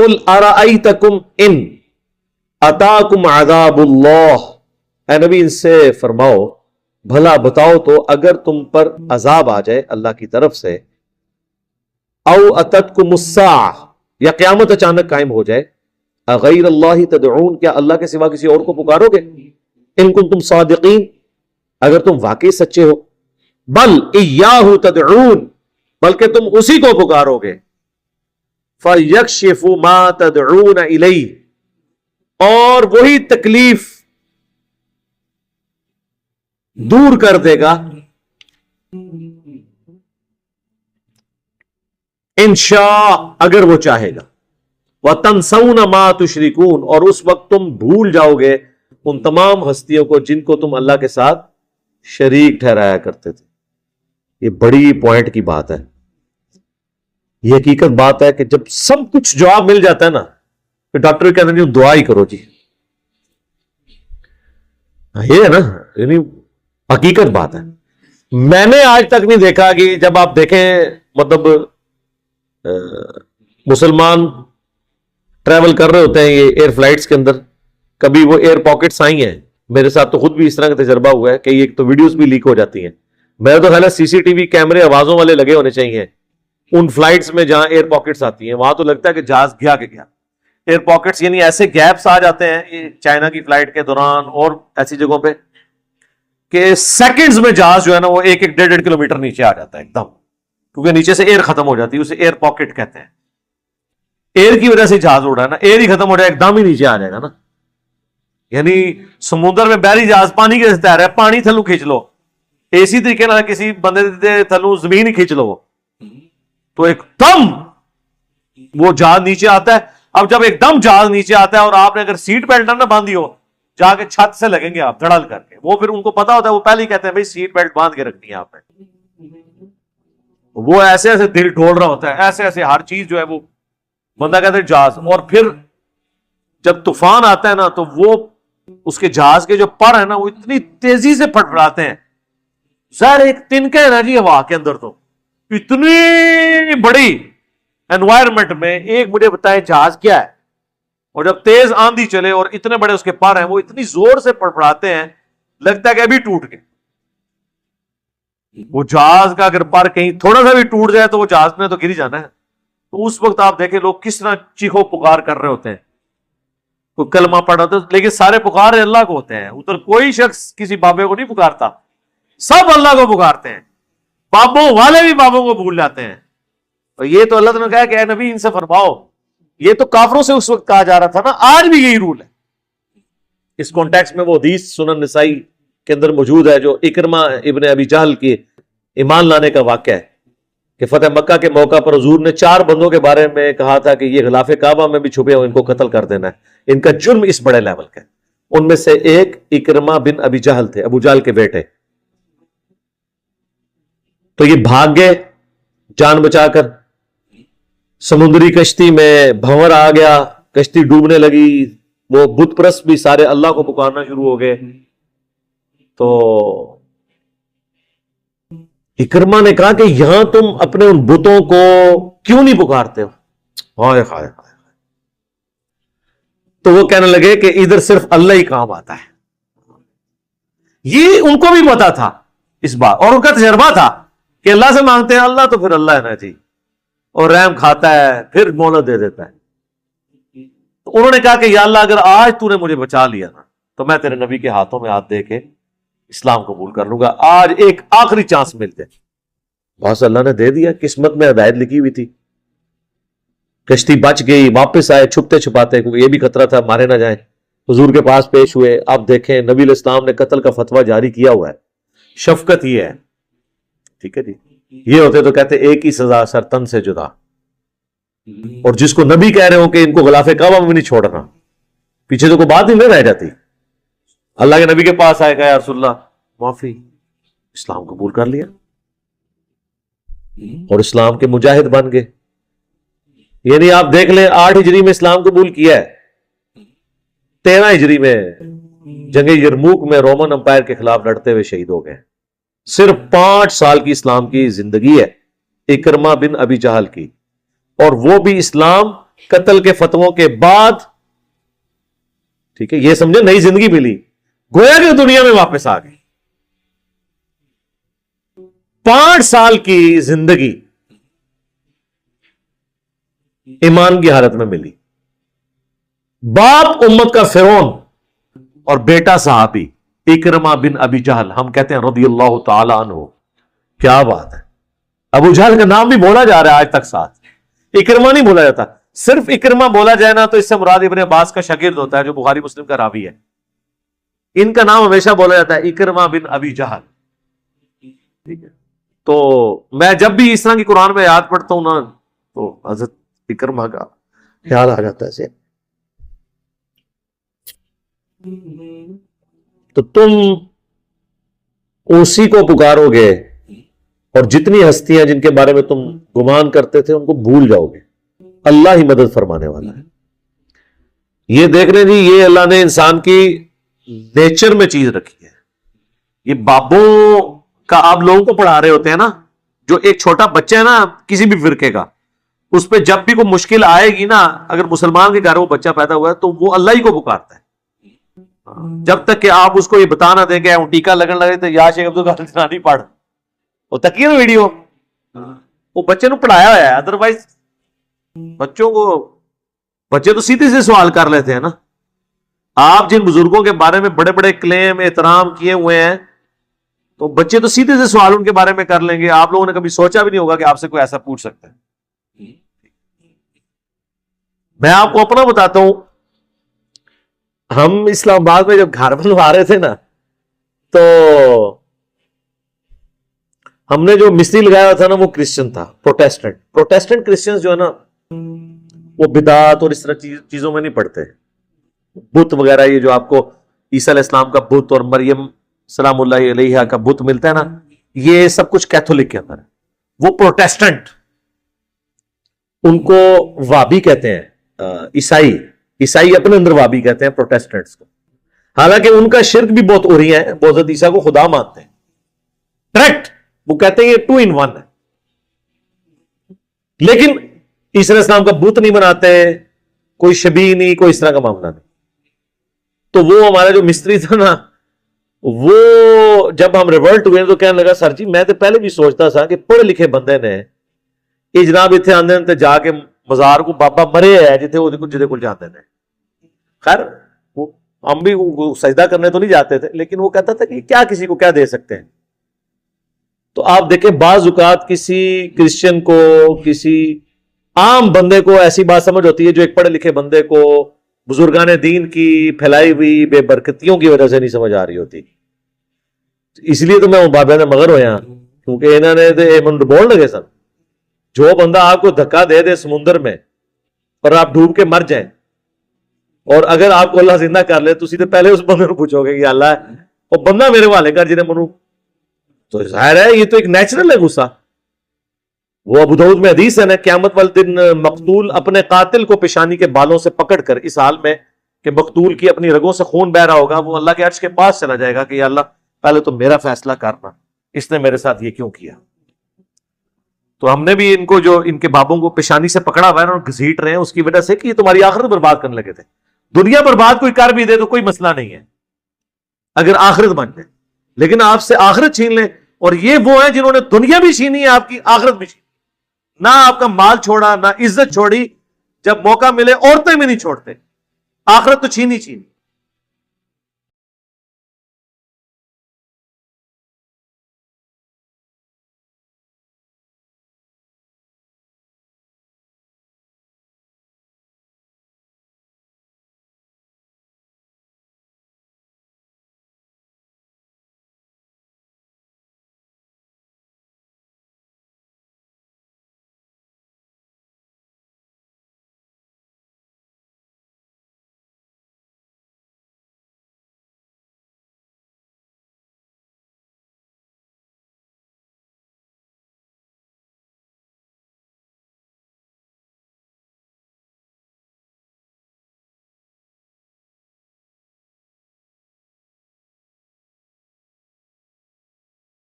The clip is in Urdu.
قل ارأیتکم ان اتاکم عذاب اللہ، اے نبی ان سے فرماؤ بھلا بتاؤ تو اگر تم پر عذاب آ جائے اللہ کی طرف سے، او اتتکم الساعہ یا قیامت اچانک قائم ہو جائے، اغیر اللہ تدعون کیا اللہ کے سوا کسی اور کو پکارو گے؟ ان کنتم صادقین اگر تم واقعی سچے ہو، بل ایاہ تدعون بلکہ تم اسی کو پکارو گے، فَيَكْشِفُ مَا تَدْعُونَ إِلَيْهِ اور وہی تکلیف دور کر دے گا انشاء اگر وہ چاہے گا، وَتَنْسَوْنَ مَا تُشْرِكُونَ اور اس وقت تم بھول جاؤ گے ان تمام ہستیوں کو جن کو تم اللہ کے ساتھ شریک ٹھہرایا کرتے تھے۔ یہ بڑی پوائنٹ کی بات ہے، یہ حقیقت بات ہے کہ جب سب کچھ جواب مل جاتا ہے نا، پھر ڈاکٹر بھی کہتے ہیں دعا ہی کرو جی، یہ ہے نا، یعنی حقیقت بات ہے۔ میں نے آج تک نہیں دیکھا کہ جب آپ دیکھیں مطلب مسلمان ٹریول کر رہے ہوتے ہیں یہ ایئر فلائٹس کے اندر، کبھی وہ ایئر پاکٹس آئی ہیں، میرے ساتھ تو خود بھی اس طرح کا تجربہ ہوا ہے کہ یہ تو ویڈیوز بھی لیک ہو جاتی ہیں۔ میرا تو خیال ہے سی سی ٹی وی کیمرے آوازوں والے لگے ہونے چاہیے ان فلائٹس میں جہاں ایئر پاکٹس آتی ہیں، وہاں تو لگتا ہے کہ جہاز گیا کہ گیا۔ ایئر پاکٹس یعنی ایسے گیپس آ جاتے ہیں یہ چائنا کی فلائٹ کے دوران اور ایسی جگہوں پہ کہ سیکنڈز میں جہاز جو ہے نا وہ 1-1.5 کلومیٹر نیچے آ جاتا ہے ایک دم، کیونکہ نیچے سے ایئر ختم ہو جاتی ہے، اسے ایئر پاکٹ کہتے ہیں۔ ایئر کی وجہ سے جہاز اڑ رہا ہے نا، ایئر ہی ختم ہو جائے ایک دم ہی نیچے آ جائے گا نا۔ یعنی سمندر میں بحری جہاز پانی کے تیر ہے، پانی تھلو کھینچ لو، اسی طریقے نہ کسی بندے تھلو زمین ہی کھینچ لو تو ایک دم وہ جہاز نیچے آتا ہے۔ اب جب ایک دم جہاز نیچے آتا ہے اور آپ نے اگر سیٹ بیلٹ نہ باندھی ہو، جا کے چھت سے لگیں گے آپ دھڑل کر کے، وہ پھر ان کو پتا ہوتا ہے، وہ پہلے ہی کہتے ہیں بھائی سیٹ بیلٹ باندھ کے رکھنی ہے آپ نے۔ وہ ایسے ایسے دل ڈھول رہا ہوتا ہے، ایسے ایسے ہر چیز جو ہے وہ بندہ کہتے ہیں جہاز، اور پھر جب طوفان آتا ہے نا تو وہ اس کے جہاز کے جو پر ہے نا وہ اتنی تیزی سے پھٹپھڑاتے ہیں، ظاہر ایک تنکے ہے نا جی ہوا کے اندر، تو اتنی بڑی انوائرمنٹ میں ایک مجھے بتائے جہاز کیا ہے، اور جب تیز آندھی چلے اور اتنے بڑے اس کے پر ہیں وہ اتنی زور سے پڑپڑاتے ہیں لگتا ہے کہ ابھی ٹوٹ گئے۔ وہ جہاز کا اگر پر کہیں تھوڑا سا بھی ٹوٹ جائے تو وہ جہاز نے تو گر ہی جانا ہے۔ تو اس وقت آپ دیکھیں لوگ کس طرح چیخو پکار کر رہے ہوتے ہیں، کوئی کلمہ پڑھا ہوتا ہے، لیکن سارے پکار اللہ کو ہوتے ہیں، ادھر کوئی شخص کسی بابے کو نہیں پکارتا، سب اللہ کو پکارتے ہیں، بابوں والے بھی بابوں کو بھول جاتے ہیں۔ اور یہ تو اللہ تعالیٰ نے کہا کہ اے نبی ان سے فرماؤ، یہ تو کافروں سے اس وقت کہا جا رہا تھا نا، آج بھی یہی رول ہے۔ اس کانٹیکس میں وہ حدیث سنن نسائی کے اندر موجود ہے جو اکرمہ ابن ابی جہل کے ایمان لانے کا واقعہ ہے کہ فتح مکہ کے موقع پر حضور نے 4 بندوں کے بارے میں کہا تھا کہ یہ غلاف کعبہ میں بھی چھپے ہو، ان کو قتل کر دینا ہے، ان کا جرم اس بڑے لیول کا ہے۔ ان میں سے ایک اکرمہ بن ابی جہل تھے، ابو جہل کے بیٹے۔ تو یہ بھاگ گئے جان بچا کر، سمندری کشتی میں بھنور آ گیا، کشتی ڈوبنے لگی، وہ بت پرست بھی سارے اللہ کو پکارنا شروع ہو گئے۔ تو اکرمہ نے کہا کہ یہاں تم اپنے ان بتوں کو کیوں نہیں پکارتے ہو؟ ہائے ہائے ہائے۔ تو وہ کہنے لگے کہ ادھر صرف اللہ ہی کام آتا ہے۔ یہ ان کو بھی پتا تھا اس بات، اور ان کا تجربہ تھا کہ اللہ سے مانگتے ہیں اللہ تو پھر اللہ ہے نا جی، اور رحم کھاتا ہے پھر مہلت دے دیتا ہے۔ تو انہوں نے کہا کہ یا اللہ اگر آج تو نے مجھے بچا لیا نا تو میں تیرے نبی کے ہاتھوں میں ہاتھ دے کے اسلام قبول کر لوں گا، آج ایک آخری چانس مل جائے۔ بس اللہ نے دے دیا، قسمت میں ہدایت لکھی ہوئی تھی، کشتی بچ گئی، واپس آئے چھپتے چھپاتے، کیونکہ یہ بھی خطرہ تھا مارے نہ جائیں، حضور کے پاس پیش ہوئے۔ آپ دیکھیں نبی علیہ السلام نے قتل کا فتویٰ جاری کیا ہوا ہے، شفقت یہ ہے، ٹھیک ہے جی، یہ ہوتے تو کہتے ایک ہی سزا سرتن سے جدا، اور جس کو نبی کہہ رہے ہو کہ ان کو غلاف کعبہ میں بھی نہیں چھوڑنا، پیچھے تو کوئی بات نہیں رہ جاتی۔ اللہ کے نبی کے پاس آئے گا یا رسول اللہ معافی، اسلام قبول کر لیا اور اسلام کے مجاہد بن گئے۔ یعنی آپ دیکھ لیں 8 ہجری میں اسلام قبول کیا ہے، 13 ہجری میں جنگ یرموک میں رومن امپائر کے خلاف لڑتے ہوئے شہید ہو گئے۔ صرف 5 سال کی اسلام کی زندگی ہے اکرمہ بن ابی جہل کی، اور وہ بھی اسلام قتل کے فتووں کے بعد، ٹھیک ہے، یہ سمجھے نئی زندگی ملی، گویا کہ دنیا میں واپس آ گئی. 5 سال کی زندگی ایمان کی حالت میں ملی. باپ امت کا فرعون اور بیٹا صحابی اکرمہ بن ابی جہل، ہم کہتے ہیں رضی اللہ تعالی عنہ. کیا بات ہے، ابو جہل کا نام بھی بولا جا رہا ہے آج تک ساتھ، اکرمہ نہیں بولا جاتا. صرف اکرمہ بولا جائے نا تو اس سے مراد ابن عباس کا شاگرد ہوتا ہے جو بخاری مسلم کا راوی ہے. ان کا نام ہمیشہ بولا جاتا ہے اکرمہ بن ابی جہل. ٹھیک ہے، تو میں جب بھی اس طرح کی قرآن میں یاد پڑھتا ہوں نا تو حضرت اکرمہ کا خیال آ جاتا ہے. تو تم اسی کو پکارو گے اور جتنی ہستیاں جن کے بارے میں تم گمان کرتے تھے ان کو بھول جاؤ گے. اللہ ہی مدد فرمانے والا ہے. یہ دیکھ رہے جی، یہ اللہ نے انسان کی نیچر میں چیز رکھی ہے. یہ بابوں کا آپ لوگوں کو پڑھا رہے ہوتے ہیں نا، جو ایک چھوٹا بچہ ہے نا کسی بھی فرقے کا، اس پہ جب بھی کوئی مشکل آئے گی نا، اگر مسلمان کے گھر وہ بچہ پیدا ہوا ہے تو وہ اللہ ہی کو پکارتا ہے. جب تک کہ آپ اس کو یہ بتا نہ دیں کہ ٹیکا لگن لگے تو یا شیخ عبد القادر پڑھ، وہ تکیے نا ویڈیو، وہ بچے نے پڑھایا ہوا ہے. ادروائز بچے تو سیدھے سے سوال کر لیتے ہیں نا. آپ جن بزرگوں کے بارے میں بڑے بڑے کلیم احترام کیے ہوئے ہیں تو بچے تو سیدھے سے سوال ان کے بارے میں کر لیں گے. آپ لوگوں نے کبھی سوچا بھی نہیں ہوگا کہ آپ سے کوئی ایسا پوچھ سکتا ہے. میں آپ کو اپنا بتاتا ہوں، ہم اسلام آباد میں جب گھر بنوا رہے تھے نا تو ہم نے جو مستری لگایا ہوا تھا نا وہ کرسچن تھا، پروٹیسٹنٹ کرسچن جو ہے نا وہ بدعات اور اس طرح چیزوں میں نہیں پڑتے. بت وغیرہ یہ جو آپ کو عیسیٰ علیہ السلام کا بت اور مریم سلام اللہ علیہ کا بت ملتا ہے نا، یہ سب کچھ کیتھولک کے اندر ہے. وہ پروٹیسٹنٹ، ان کو وابی کہتے ہیں. عیسائی اپنے اندر وابی کہتے ہیں پروٹیسٹنٹس کو. حالانکہ ان کا شرک بھی بہت ہو رہی ہے، وہ حضرت عیسیٰ کو خدا مانتے ہیں. کریکٹ، وہ کہتے ہیں یہ 2 in 1 ہے. لیکن عیسیٰ علیہ السلام کا بت نہیں بناتے، کوئی شبیہ نہیں، کوئی اس طرح کا معاملہ نہیں. تو وہ ہمارا جو مستری تھا نا، وہ جب ہم ریورٹ ہوئے تو کہنے لگا سر جی میں تو پہلے بھی سوچتا تھا کہ پڑھے لکھے بندے نے یہ جناب اتنے آندے جا کے مزار کو بابا مرے ہے جتنے کو جاتے ہیں. خیر وہ ہم بھی سجدہ کرنے تو نہیں جاتے تھے، لیکن وہ کہتا تھا کہ کیا کسی کو کیا دے سکتے ہیں. تو آپ دیکھیں بعض اوقات کسی کرسچن کو، کسی عام بندے کو ایسی بات سمجھ ہوتی ہے جو ایک پڑھے لکھے بندے کو بزرگان دین کی پھیلائی ہوئی بے برکتیوں کی وجہ سے نہیں سمجھ آ رہی ہوتی. اس لیے تو میں بابا نے مگر ہویا کیونکہ انہوں نے بول لگے سن جو بندہ آپ کو دھکا دے دے سمندر میں اور آپ ڈوب کے مر جائیں، اور اگر آپ کو اللہ زندہ کر لے تو سیدھے پہلے اس بندے کو پوچھو گے کہ اللہ وہ بندہ میرے والے کر جنہیں منو، تو ظاہر ہے یہ تو ایک نیچرل ہے غصہ. وہ ابو داؤد میں حدیث ہے نا، قیامت والے دن مقتول اپنے قاتل کو پیشانی کے بالوں سے پکڑ کر اس حال میں کہ مقتول کی اپنی رگوں سے خون بہ رہا ہوگا، وہ اللہ کے عرش کے پاس چلا جائے گا کہ یا اللہ پہلے تو میرا فیصلہ کرنا، اس نے میرے ساتھ یہ کیوں کیا. تو ہم نے بھی ان کو جو ان کے بابوں کو پیشانی سے پکڑا ہوا ہے اور گھسیٹ رہے ہیں اس کی وجہ سے کہ یہ تمہاری آخرت برباد کرنے لگے تھے. دنیا برباد کوئی کر بھی دے تو کوئی مسئلہ نہیں ہے اگر آخرت بن جائے، لیکن آپ سے آخرت چھین لیں. اور یہ وہ ہیں جنہوں نے دنیا بھی چھینی ہے، آپ کی آخرت بھی چھینی، نہ آپ کا مال چھوڑا، نہ عزت چھوڑی، جب موقع ملے عورتیں بھی نہیں چھوڑتے، آخرت تو چھینی.